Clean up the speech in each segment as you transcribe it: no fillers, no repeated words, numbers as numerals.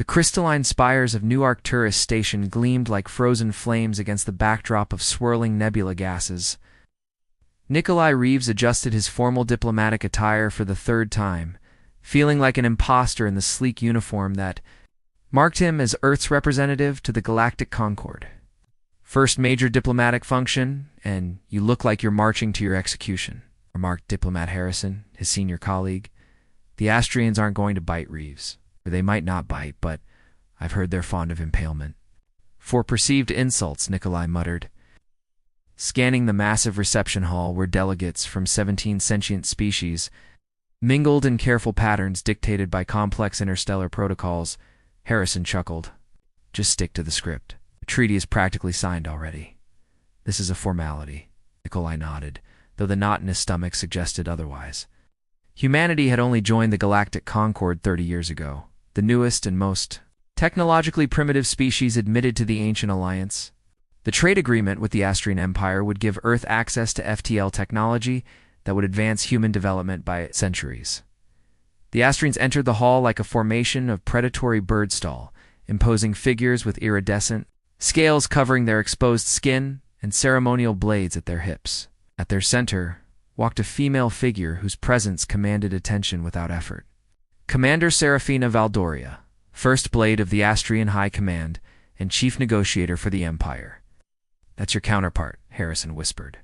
The crystalline spires of New Arcturus Station gleamed like frozen flames against the backdrop of swirling nebula gases. Nikolai Reeves adjusted his formal diplomatic attire for the third time, feeling like an imposter in the sleek uniform that marked him as Earth's representative to the Galactic Concord. "First major diplomatic function, and you look like you're marching to your execution," remarked Diplomat Harrison, his senior colleague. "The Astrians aren't going to bite, Reeves. Or they might not bite, but I've heard they're fond of impalement." "For perceived insults," Nikolai muttered. Scanning the massive reception hall were delegates from 17 sentient species, mingled in careful patterns dictated by complex interstellar protocols. Harrison chuckled. "Just stick to the script. The treaty is practically signed already." "This is a formality," Nikolai nodded, though the knot in his stomach suggested otherwise. Humanity had only joined the Galactic Concord 30 years ago, the newest and most technologically primitive species admitted to the ancient alliance. The trade agreement with the Astrian Empire would give Earth access to FTL technology that would advance human development by centuries. The Astrians entered the hall like a formation of predatory bird stall, imposing figures with iridescent scales covering their exposed skin and ceremonial blades at their hips. At their center walked a female figure whose presence commanded attention without effort. Commander Serafina Valdoria, First Blade of the Astrian High Command and Chief Negotiator for the Empire. "That's your counterpart," Harrison whispered.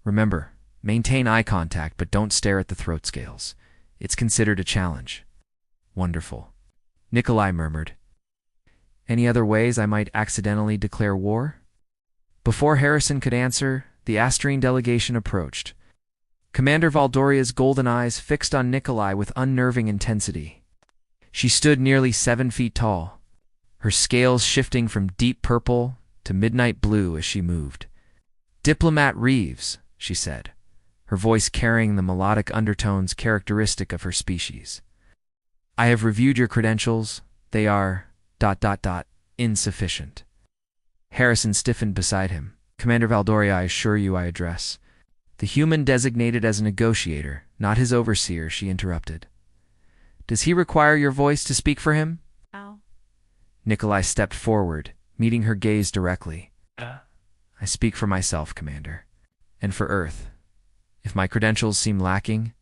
"Remember, maintain eye contact but don't stare at the throat scales. It's considered a challenge." "Wonderful," Nikolai murmured. "Any other ways I might accidentally declare war?" Before Harrison could answer, the Astrian delegation approached. Commander Valdoria's golden eyes fixed on Nikolai with unnerving intensity. She stood nearly 7 feet tall, her scales shifting from deep purple to midnight blue as she moved. "Diplomat Reeves," she said, her voice carrying the melodic undertones characteristic of her species. "I have reviewed your credentials. They are ... insufficient." Harrison stiffened beside him. "Commander Valdoria, I assure you I address." "The human designated as a negotiator, not his overseer," she interrupted. "Does he require your voice to speak for him?" Ow. Nikolai stepped forward, meeting her gaze directly. "I speak for myself, Commander, and for Earth. If my credentials seem lacking,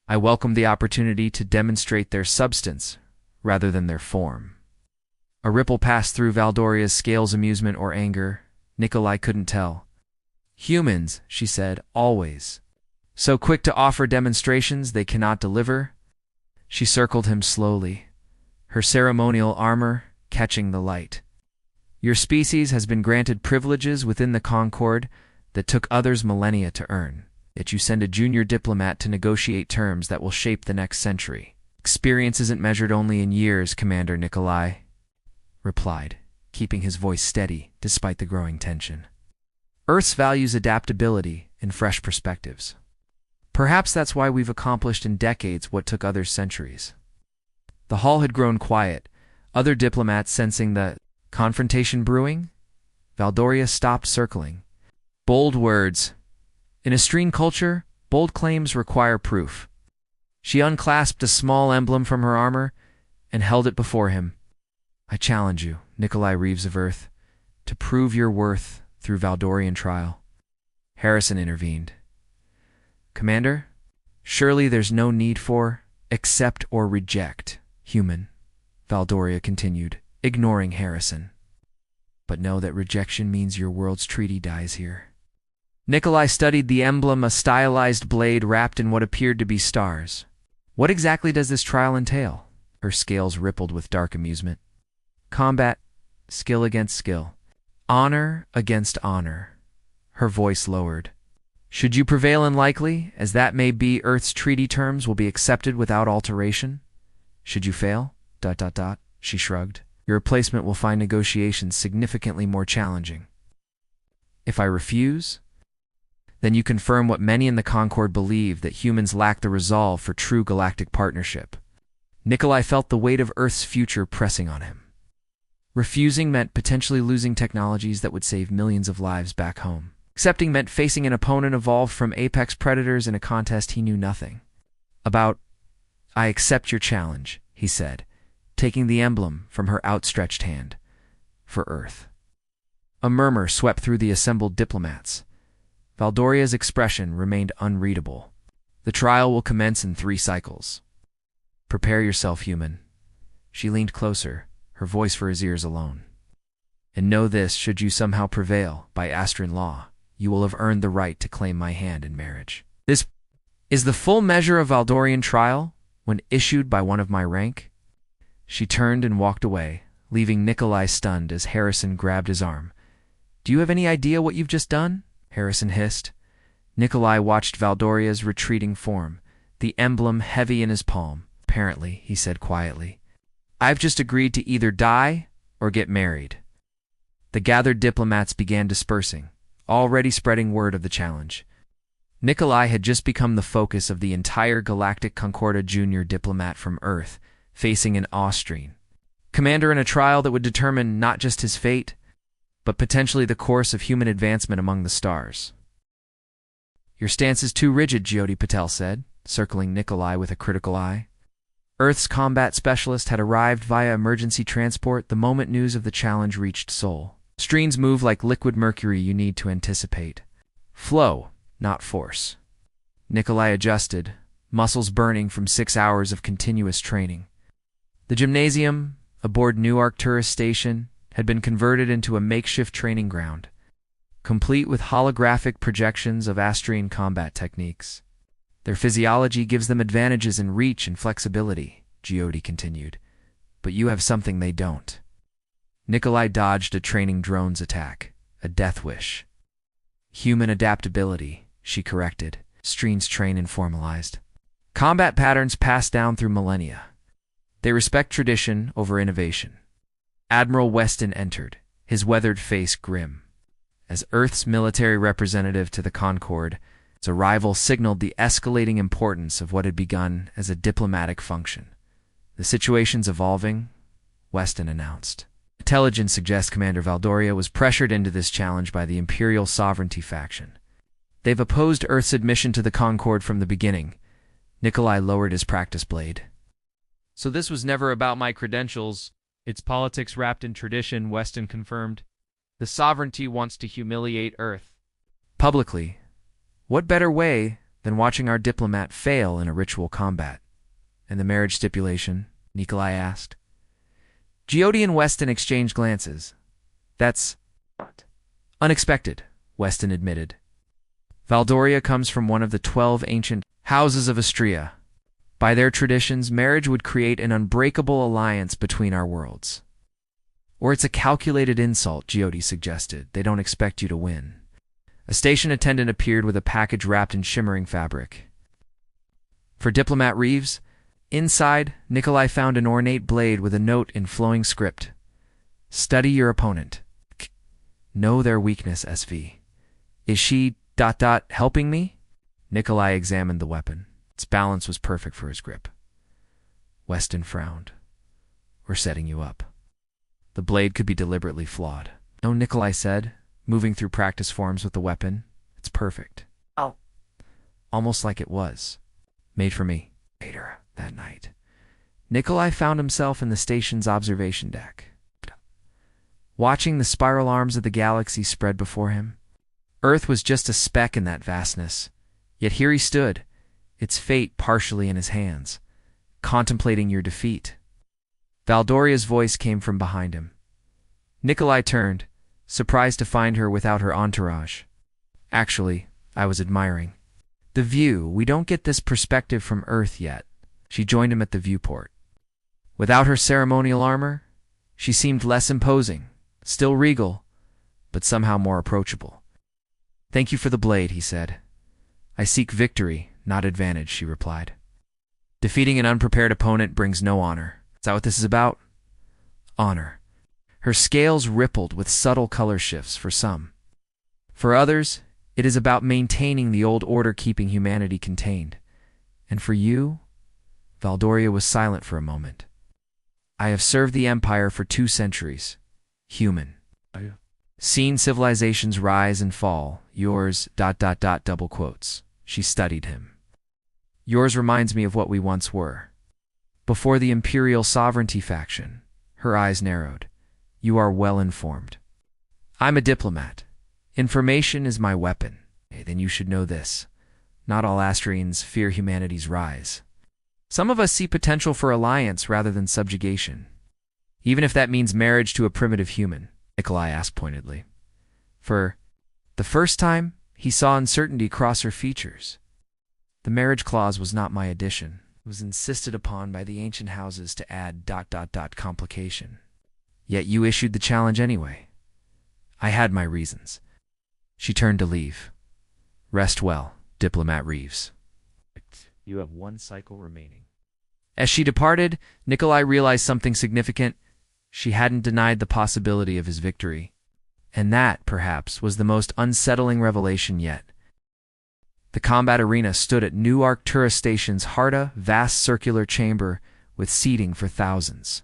I welcome the opportunity to demonstrate their substance rather than their form." A ripple passed through Valdoria's scales, amusement or anger. Nikolai couldn't tell. "Humans," she said, "always. So quick to offer demonstrations they cannot deliver." She circled him slowly, her ceremonial armor catching the light. "Your species has been granted privileges within the Concord that took others millennia to earn. Yet you send a junior diplomat to negotiate terms that will shape the next century. Experience isn't measured only in years," Commander Nikolai replied, keeping his voice steady despite the growing tension. "Earth's values adaptability and fresh perspectives. Perhaps that's why we've accomplished in decades what took others centuries." The hall had grown quiet, other diplomats sensing the confrontation brewing. Valdoria stopped circling. "Bold words. In Astrian culture, bold claims require proof." She unclasped a small emblem from her armor and held it before him. "I challenge you, Nikolai Reeves of Earth, to prove your worth through Valdorian trial." Harrison intervened. "Commander, surely there's no need for accept or reject, human," Valdoria continued, ignoring Harrison. "But know that rejection means your world's treaty dies here." Nikolai studied the emblem, a stylized blade wrapped in what appeared to be stars. "What exactly does this trial entail?" Her scales rippled with dark amusement. "Combat, skill against skill. Honor against honor." Her voice lowered. "Should you prevail, unlikely as that may be, Earth's treaty terms will be accepted without alteration. Should you fail, ... she shrugged, "your replacement will find negotiations significantly more challenging. If I refuse, then you confirm what many in the Concord believe, that humans lack the resolve for true galactic partnership." Nikolai felt the weight of Earth's future pressing on him. Refusing meant potentially losing technologies that would save millions of lives back home. Accepting meant facing an opponent evolved from apex predators in a contest he knew nothing about. "I accept your challenge," he said, taking the emblem from her outstretched hand. For Earth. A murmur swept through the assembled diplomats. Valdoria's expression remained unreadable. The trial will commence in 3 cycles. Prepare yourself, human. She leaned closer, her voice for his ears alone. And know this, should you somehow prevail, by Astran law, you will have earned the right to claim my hand in marriage. This is the full measure of Valdorian trial, when issued by one of my rank. She turned and walked away, leaving Nikolai stunned as Harrison grabbed his arm. Do you have any idea what you've just done? Harrison hissed. Nikolai watched Valdoria's retreating form, the emblem heavy in his palm. Apparently, he said quietly, I've just agreed to either die or get married. The gathered diplomats began dispersing, already spreading word of the challenge. Nikolai had just become the focus of the entire Galactic Concordia junior diplomat from Earth, facing an Austrian commander in a trial that would determine not just his fate, but potentially the course of human advancement among the stars. Your stance is too rigid, Jyoti Patel said, circling Nikolai with a critical eye. Earth's combat specialist had arrived via emergency transport the moment news of the challenge reached Seoul. Streams move like liquid mercury, you need to anticipate. Flow, not force. Nikolai adjusted, muscles burning from 6 hours of continuous training. The gymnasium, aboard Newark tourist station, had been converted into a makeshift training ground, complete with holographic projections of Austrian combat techniques. Their physiology gives them advantages in reach and flexibility, Jyoti continued, but you have something they don't. Nikolai dodged a training drone's attack, a death wish. Human adaptability, she corrected, Streen's train informalized. Combat patterns passed down through millennia. They respect tradition over innovation. Admiral Weston entered, his weathered face grim. As Earth's military representative to the Concord, its arrival signaled the escalating importance of what had begun as a diplomatic function. The situation's evolving, Weston announced. Intelligence suggests Commander Valdoria was pressured into this challenge by the Imperial Sovereignty faction. They've opposed Earth's admission to the Concord from the beginning. Nikolai lowered his practice blade. So this was never about my credentials. It's politics wrapped in tradition, Weston confirmed. The sovereignty wants to humiliate Earth. Publicly. What better way than watching our diplomat fail in a ritual combat? And the marriage stipulation? Nikolai asked. Jyoti and Weston exchanged glances. That's unexpected, Weston admitted. Valdoria comes from one of the 12 ancient houses of Astria. By their traditions, marriage would create an unbreakable alliance between our worlds. Or it's a calculated insult, Jyoti suggested. They don't expect you to win. A station attendant appeared with a package wrapped in shimmering fabric. For Diplomat Reeves, inside, Nikolai found an ornate blade with a note in flowing script. Study your opponent. Know their weakness, SV. Is she ... helping me? Nikolai examined the weapon. Its balance was perfect for his grip. Weston frowned. We're setting you up. The blade could be deliberately flawed. No, Nikolai said, moving through practice forms with the weapon. It's perfect. Oh. Almost like it was. Made for me. Later that night, Nikolai found himself in the station's observation deck. Watching the spiral arms of the galaxy spread before him, Earth was just a speck in that vastness. Yet here he stood, its fate partially in his hands, contemplating your defeat. Valdoria's voice came from behind him. Nikolai turned, surprised to find her without her entourage. Actually, I was admiring the view. We don't get this perspective from Earth yet. She joined him at the viewport. Without her ceremonial armor, she seemed less imposing, still regal, but somehow more approachable. Thank you for the blade, he said. I seek victory, not advantage, she replied. Defeating an unprepared opponent brings no honor. Is that what this is about? Honor. Her scales rippled with subtle color shifts for some. For others, it is about maintaining the old order, keeping humanity contained. And for you? Valdoria was silent for a moment. I have served the Empire for 2 centuries. Human. Seen civilizations rise and fall. Yours, ... double quotes. She studied him. Yours reminds me of what we once were. Before the Imperial Sovereignty faction, her eyes narrowed. You are well informed. I'm a diplomat. Information is my weapon. Then you should know this. Not all Astrians fear humanity's rise. Some of us see potential for alliance rather than subjugation. Even if that means marriage to a primitive human, Nikolai asked pointedly. For the first time, he saw uncertainty cross her features. The marriage clause was not my addition. It was insisted upon by the ancient houses to add ... complication. Yet you issued the challenge anyway. I had my reasons. She turned to leave. Rest well, Diplomat Reeves. You have one cycle remaining. As she departed, Nikolai realized something significant. She hadn't denied the possibility of his victory. And that, perhaps, was the most unsettling revelation yet. The combat arena stood at New Arcturus Station's heart, a vast circular chamber with seating for thousands.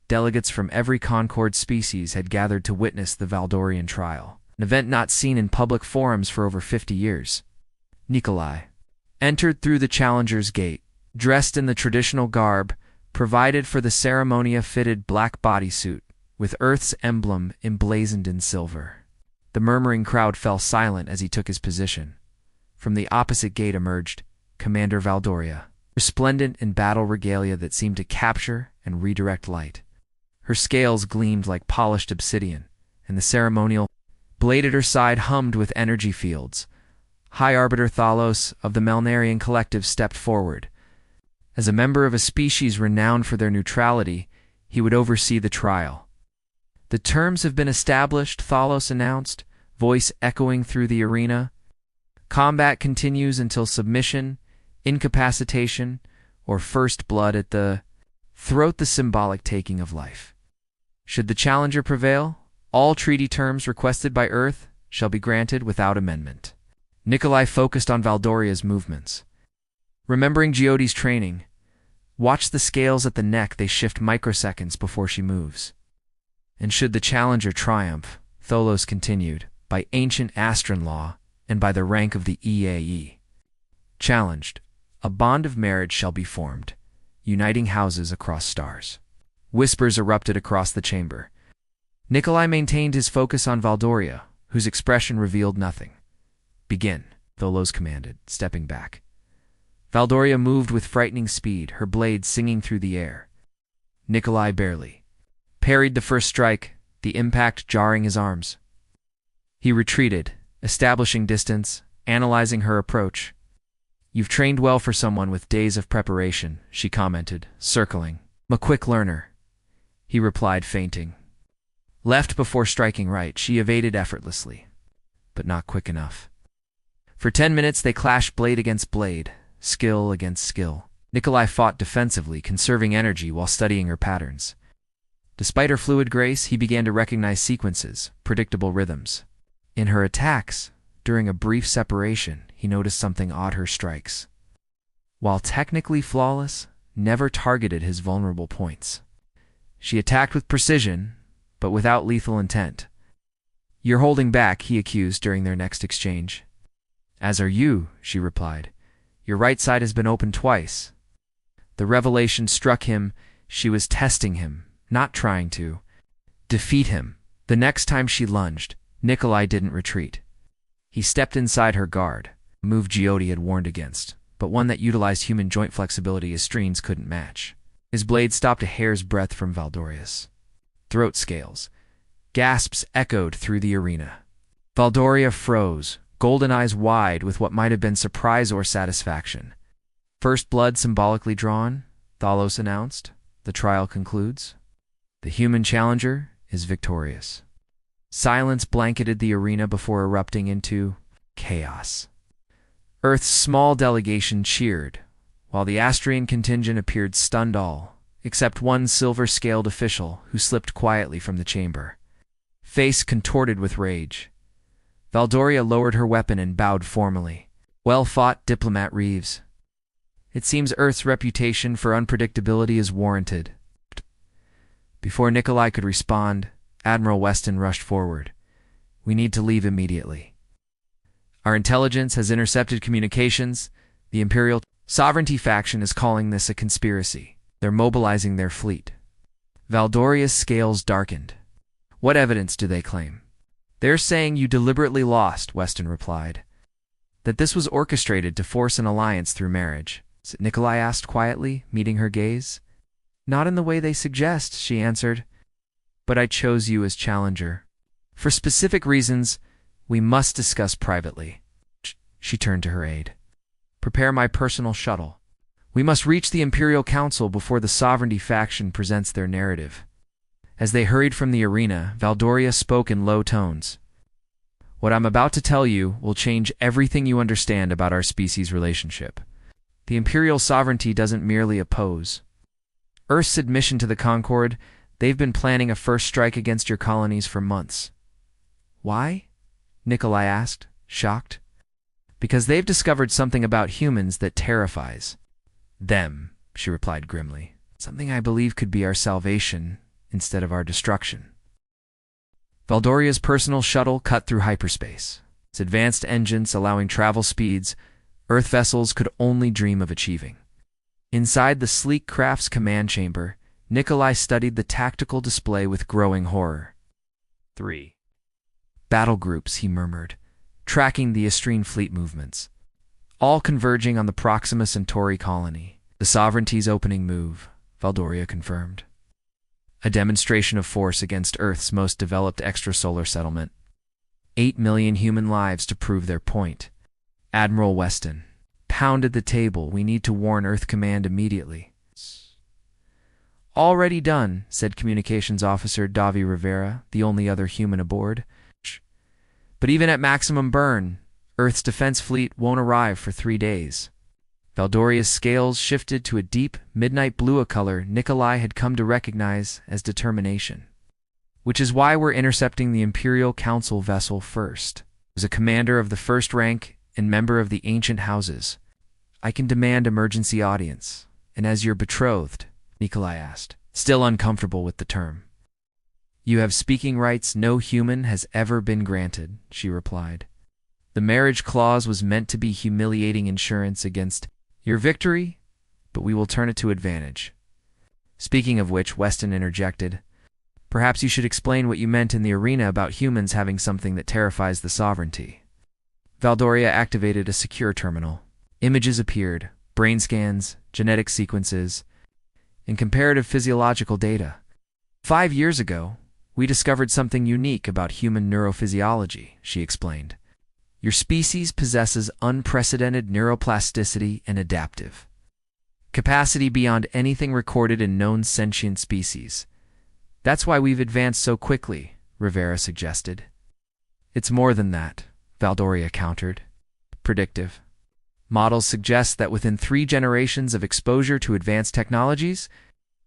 Delegates from every Concord species had gathered to witness the Valdorian trial, an event not seen in public forums for over 50 years. Nikolai entered through the Challenger's Gate, dressed in the traditional garb provided for the ceremony, a fitted black bodysuit with Earth's emblem emblazoned in silver. The murmuring crowd fell silent as he took his position. From the opposite gate emerged Commander Valdoria, resplendent in battle regalia that seemed to capture and redirect light. Her scales gleamed like polished obsidian, and the ceremonial blade at her side hummed with energy fields. High Arbiter Thalos of the Melnarian Collective stepped forward. As a member of a species renowned for their neutrality, he would oversee the trial. The terms have been established, Thalos announced, voice echoing through the arena. Combat continues until submission, incapacitation, or first blood at the throat, the symbolic taking of life. Should the challenger prevail, all treaty terms requested by Earth shall be granted without amendment. Nikolai focused on Valdoria's movements. Remembering Giotti's training, watch the scales at the neck, they shift microseconds before she moves. And should the challenger triumph, Tholos continued, by ancient Astran law and by the rank of the EAE. Challenged, a bond of marriage shall be formed, uniting houses across stars. Whispers erupted across the chamber. Nikolai maintained his focus on Valdoria, whose expression revealed nothing. Begin, Tholos commanded, stepping back. Valdoria moved with frightening speed, her blade singing through the air. Nikolai barely parried the first strike, the impact jarring his arms. He retreated, establishing distance, analyzing her approach. You've trained well for someone with days of preparation, she commented, circling. I'm a quick learner, he replied, feinting. Left before striking right, she evaded effortlessly, but not quick enough. For 10 minutes they clashed blade against blade, skill against skill. Nikolai fought defensively, conserving energy while studying her patterns. Despite her fluid grace, he began to recognize sequences, predictable rhythms. In her attacks, during a brief separation, he noticed something odd: her strikes, while technically flawless, never targeted his vulnerable points. She attacked with precision, but without lethal intent. You're holding back, he accused during their next exchange. As are you, she replied. Your right side has been opened twice. The revelation struck him. She was testing him, not trying to defeat him. The next time she lunged, Nikolai didn't retreat. He stepped inside her guard, a move Giotti had warned against, but one that utilized human joint flexibility Astrians couldn't match. His blade stopped a hair's breadth from Valdoria's. Throat scales. Gasps echoed through the arena. Valdoria froze, golden eyes wide with what might have been surprise or satisfaction. First blood symbolically drawn, Thalos announced. The trial concludes. The human challenger is victorious. Silence blanketed the arena before erupting into chaos. Earth's small delegation cheered, while the Astrian contingent appeared stunned, all except one silver-scaled official who slipped quietly from the chamber, face contorted with rage. Valdoria lowered her weapon and bowed formally. Well fought, Diplomat Reeves. It seems Earth's reputation for unpredictability is warranted. Before Nikolai could respond, Admiral Weston rushed forward. We need to leave immediately. Our intelligence has intercepted communications. The Imperial Sovereignty faction is calling this a conspiracy. They're mobilizing their fleet. Valdoria's scales darkened. What evidence do they claim? They're saying you deliberately lost, Weston replied. That this was orchestrated to force an alliance through marriage. Nikolai asked quietly, meeting her gaze. Not in the way they suggest, she answered. But I chose you as challenger. For specific reasons, we must discuss privately. She turned to her aide. Prepare my personal shuttle. We must reach the Imperial Council before the Sovereignty faction presents their narrative. As they hurried from the arena, Valdoria spoke in low tones. What I'm about to tell you will change everything you understand about our species' relationship. The Imperial sovereignty doesn't merely oppose Earth's admission to the Concord. They've been planning a first strike against your colonies for months. Why? Nikolai asked, shocked. Because they've discovered something about humans that terrifies them, she replied grimly. Something I believe could be our salvation instead of our destruction. Valdoria's personal shuttle cut through hyperspace. Its advanced engines allowing travel speeds Earth vessels could only dream of achieving. Inside the sleek craft's command chamber, Nikolai studied the tactical display with growing horror. 3 battle groups, he murmured, tracking the Astrine fleet movements, all converging on the Proxima Centauri colony. The Sovereignty's opening move, Valdoria confirmed. A demonstration of force against Earth's most developed extrasolar settlement. 8 million human lives to prove their point. Admiral Weston pounded the table. We need to warn Earth Command immediately. Already done, said Communications Officer Davi Rivera, the only other human aboard. But even at maximum burn, Earth's defense fleet won't arrive for 3 days. Valdoria's scales shifted to a deep, midnight blue, a color Nikolai had come to recognize as determination. Which is why we're intercepting the Imperial Council vessel first. As a commander of the first rank and member of the ancient houses, I can demand emergency audience. And as your betrothed, Nikolai asked, still uncomfortable with the term. You have speaking rights no human has ever been granted, she replied. The marriage clause was meant to be humiliating insurance against your victory, but we will turn it to advantage. Speaking of which, Weston interjected, perhaps you should explain what you meant in the arena about humans having something that terrifies the sovereignty. Valdoria activated a secure terminal. Images appeared, brain scans, genetic sequences, and comparative physiological data. 5 years ago, we discovered something unique about human neurophysiology, she explained. Your species possesses unprecedented neuroplasticity and adaptive capacity beyond anything recorded in known sentient species. That's why we've advanced so quickly, Rivera suggested. It's more than that, Valdoria countered. Predictive. Models suggest that within 3 generations of exposure to advanced technologies,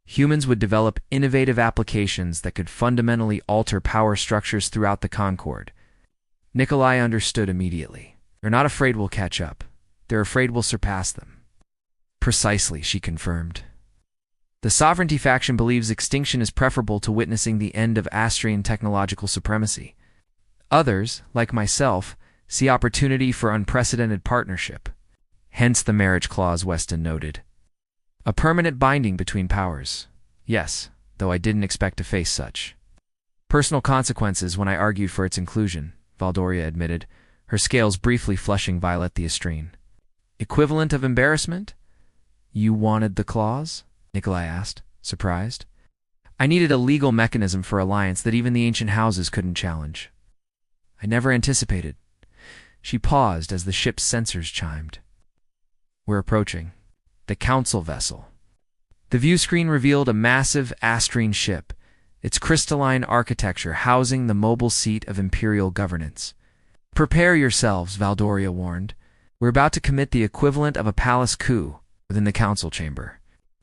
humans would develop innovative applications that could fundamentally alter power structures throughout the Concord. Nikolai understood immediately. They're not afraid we'll catch up. They're afraid we'll surpass them. Precisely, she confirmed. The Sovereignty faction believes extinction is preferable to witnessing the end of Astrian technological supremacy. Others, like myself, see opportunity for unprecedented partnership. Hence the marriage clause, Weston noted. A permanent binding between powers. Yes, though I didn't expect to face such personal consequences when I argued for its inclusion, Valdoria admitted, her scales briefly flushing violet the Astrine. Equivalent of embarrassment? You wanted the clause? Nikolai asked, surprised. I needed a legal mechanism for alliance that even the ancient houses couldn't challenge. I never anticipated. She paused as the ship's sensors chimed. We're approaching. The council vessel. The view screen revealed a massive Astrine ship, its crystalline architecture housing the mobile seat of imperial governance. Prepare yourselves, Valdoria warned. We're about to commit the equivalent of a palace coup within the council chamber.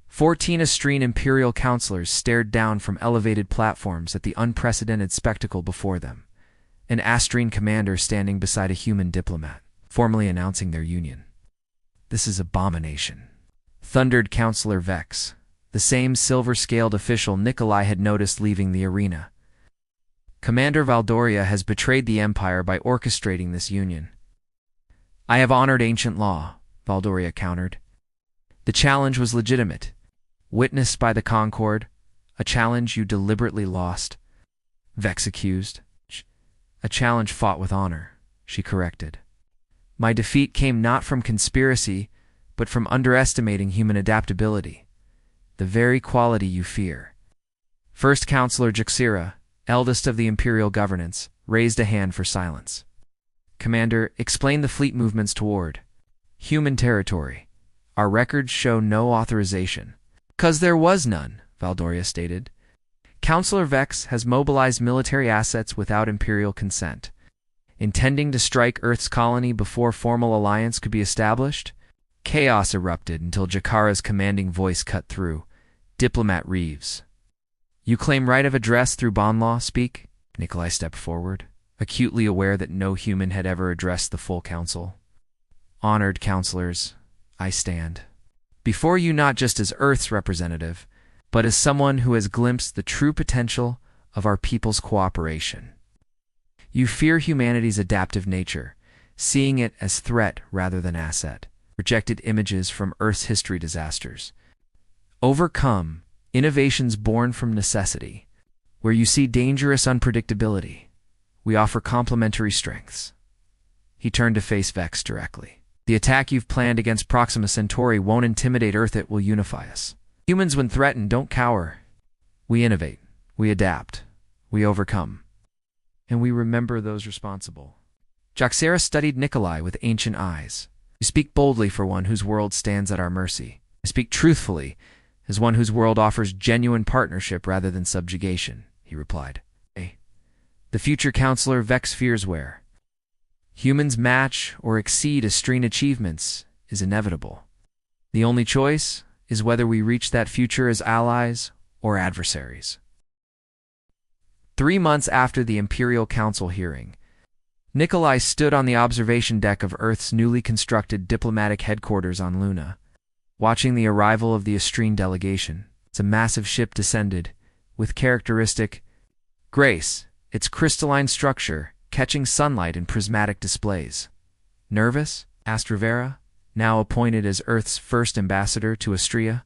14 Astrine imperial counselors stared down from elevated platforms at the unprecedented spectacle before them. An Astrine commander standing beside a human diplomat, formally announcing their union. This is abomination, thundered Counselor Vex, the same silver-scaled official Nikolai had noticed leaving the arena. Commander Valdoria has betrayed the Empire by orchestrating this union. I have honored ancient law, Valdoria countered. The challenge was legitimate. witnessed by the Concord, a challenge you deliberately lost, Vex accused. A challenge fought with honor, she corrected. My defeat came not from conspiracy, but from underestimating human adaptability, the very quality you fear. First Counselor Jaxira, eldest of the Imperial governance, raised a hand for silence. Commander, explain the fleet movements toward human territory. Our records show no authorization. "'Cause there was none," Valdoria stated. "Counselor Vex has mobilized military assets without Imperial consent. Intending to strike Earth's colony before formal alliance could be established?" Chaos erupted until Jakara's commanding voice cut through. "Diplomat Reeves. You claim right of address through bond law, speak?" Nikolai stepped forward, acutely aware that no human had ever addressed the full council. "Honored counselors, I stand before you not just as Earth's representative, but as someone who has glimpsed the true potential of our people's cooperation. You fear humanity's adaptive nature, seeing it as threat rather than asset, rejected images from Earth's history disasters. Overcome innovations born from necessity. Where you see dangerous unpredictability, we offer complementary strengths." He turned to face Vex directly. "The attack you've planned against Proxima Centauri won't intimidate Earth, it will unify us. Humans, when threatened, don't cower. We innovate, we adapt, we overcome. And we remember those responsible." Jaxira studied Nikolai with ancient eyes. "You speak boldly for one whose world stands at our mercy. I speak truthfully, as one whose world offers genuine partnership rather than subjugation," he replied. The future counselor Vex fears where humans match or exceed Estrine achievements is inevitable. The only choice is whether we reach that future as allies or adversaries. 3 months after the Imperial Council hearing, Nikolai stood on the observation deck of Earth's newly constructed diplomatic headquarters on Luna, watching the arrival of the Estrine delegation. A massive ship descended, with characteristic grace, its crystalline structure catching sunlight in prismatic displays. "Nervous?" asked Rivera, now appointed as Earth's first ambassador to Astria.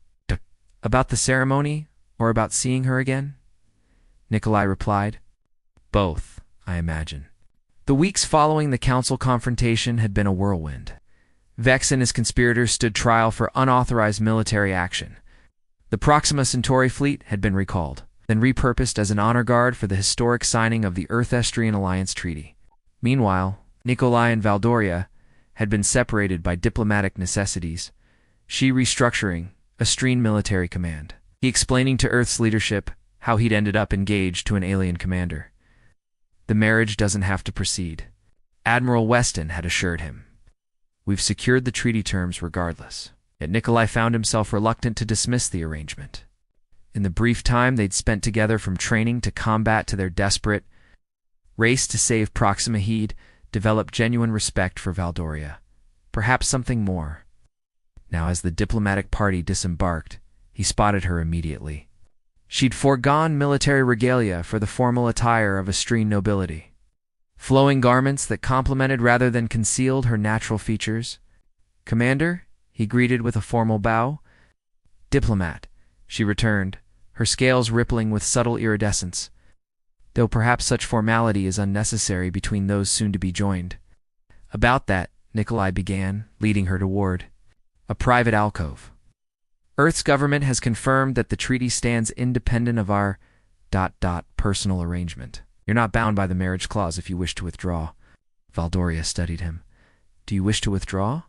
"About the ceremony, or about seeing her again?" Nikolai replied. "Both, I imagine." The weeks following the council confrontation had been a whirlwind. Vex and his conspirators stood trial for unauthorized military action. The Proxima Centauri fleet had been recalled, then repurposed as an honor guard for the historic signing of the Earth-Estrian Alliance Treaty. Meanwhile, Nikolai and Valdoria had been separated by diplomatic necessities, she restructuring Estrine military command, he explaining to Earth's leadership how he'd ended up engaged to an alien commander. The marriage doesn't have to proceed, Admiral Weston had assured him. We've secured the treaty terms regardless. Yet Nikolai found himself reluctant to dismiss the arrangement. In the brief time they'd spent together, from training to combat to their desperate race to save Proxima, he'd developed genuine respect for Valdoria, perhaps something more. Now as the diplomatic party disembarked, he spotted her immediately. She'd foregone military regalia for the formal attire of Estrine nobility. Flowing garments that complemented rather than concealed her natural features. "Commander?" he greeted with a formal bow. "Diplomat," she returned, her scales rippling with subtle iridescence, though perhaps such formality is unnecessary between those soon to be joined. "About that," Nikolai began, leading her toward a private alcove. "Earth's government has confirmed that the treaty stands independent of our personal arrangement. You're not bound by the marriage clause if you wish to withdraw." Valdoria studied him. "Do you wish to withdraw?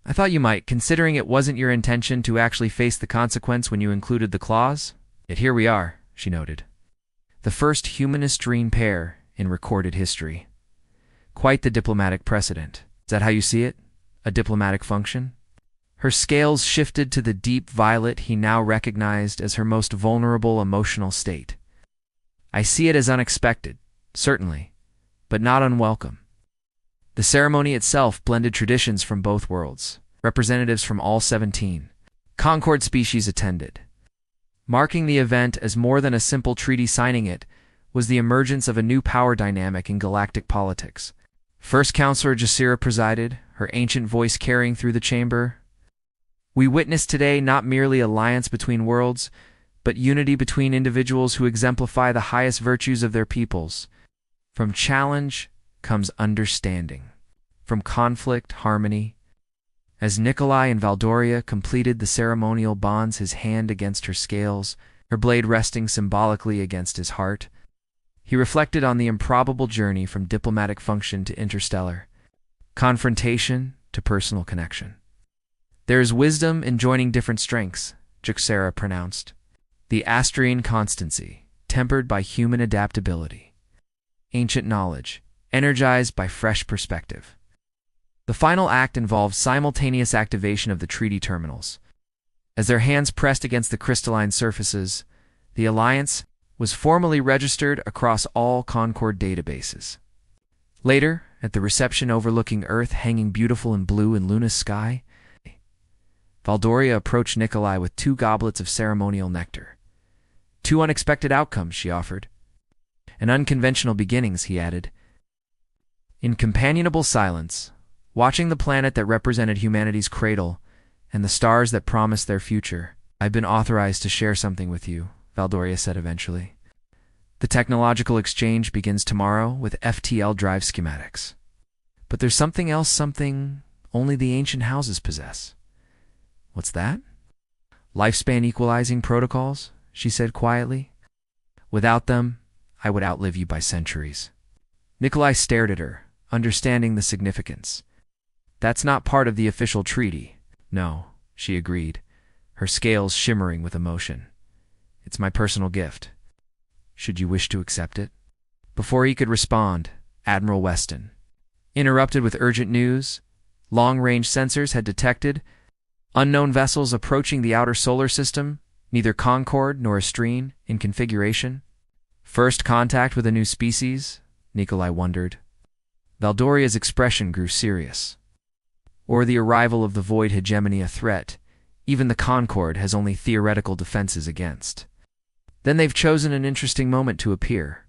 I thought you might, considering it wasn't your intention to actually face the consequence when you included the clause. Yet here we are," she noted. "The first human-Estrine pair in recorded history. Quite the diplomatic precedent. Is that how you see it? A diplomatic function?" Her scales shifted to the deep violet he now recognized as her most vulnerable emotional state. "I see it as unexpected, certainly, but not unwelcome." The ceremony itself blended traditions from both worlds. Representatives from all 17 Concord species attended. Marking the event as more than a simple treaty signing, it was the emergence of a new power dynamic in galactic politics. First Counselor Jaxira presided, her ancient voice carrying through the chamber. We witness today not merely alliance between worlds, but unity between individuals who exemplify the highest virtues of their peoples. From challenge comes understanding. From conflict, harmony. As Nikolai and Valdoria completed the ceremonial bonds, his hand against her scales, her blade resting symbolically against his heart, he reflected on the improbable journey from diplomatic function to interstellar, confrontation to personal connection. There is wisdom in joining different strengths, Juxera pronounced. The Astrian constancy, tempered by human adaptability. Ancient knowledge, energized by fresh perspective. The final act involved simultaneous activation of the treaty terminals. As their hands pressed against the crystalline surfaces, the alliance was formally registered across all Concord databases. Later, at the reception overlooking Earth hanging beautiful in blue in Luna's sky, Valdoria approached Nikolai with 2 goblets of ceremonial nectar. 2 unexpected outcomes, she offered. And unconventional beginnings, he added. In companionable silence, watching the planet that represented humanity's cradle and the stars that promised their future, I've been authorized to share something with you, Valdoria said eventually. The technological exchange begins tomorrow with FTL drive schematics. But there's something else, something only the ancient houses possess. What's that? Lifespan equalizing protocols, she said quietly. Without them, I would outlive you by centuries. Nikolai stared at her, understanding the significance. That's not part of the official treaty. No, she agreed, her scales shimmering with emotion. It's my personal gift. Should you wish to accept it? Before he could respond, Admiral Weston interrupted with urgent news. Long-range sensors had detected unknown vessels approaching the outer solar system, neither Concord nor Astrine in configuration. First contact with a new species? Nikolai wondered. Valdoria's expression grew serious. Or the arrival of the void hegemony a threat even the Concord has only theoretical defenses against. Then they've chosen an interesting moment to appear,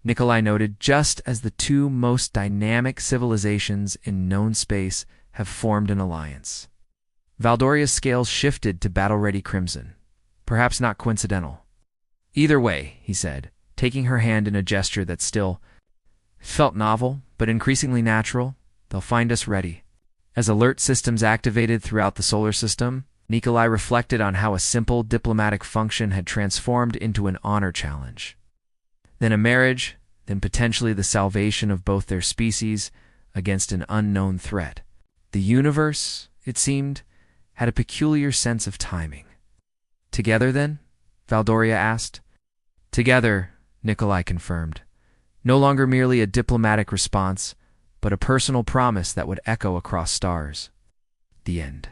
Nikolai noted, just as the 2 most dynamic civilizations in known space have formed an alliance. Valdoria's scales shifted to battle-ready crimson. Perhaps not coincidental. Either way, he said, taking her hand in a gesture that still felt novel, but increasingly natural, they'll find us ready. As alert systems activated throughout the solar system, Nikolai reflected on how a simple diplomatic function had transformed into an honor challenge. Then a marriage, then potentially the salvation of both their species against an unknown threat. The universe, it seemed, had a peculiar sense of timing. Together, then? Valdoria asked. Together, Nikolai confirmed. No longer merely a diplomatic response, but a personal promise that would echo across stars. The end.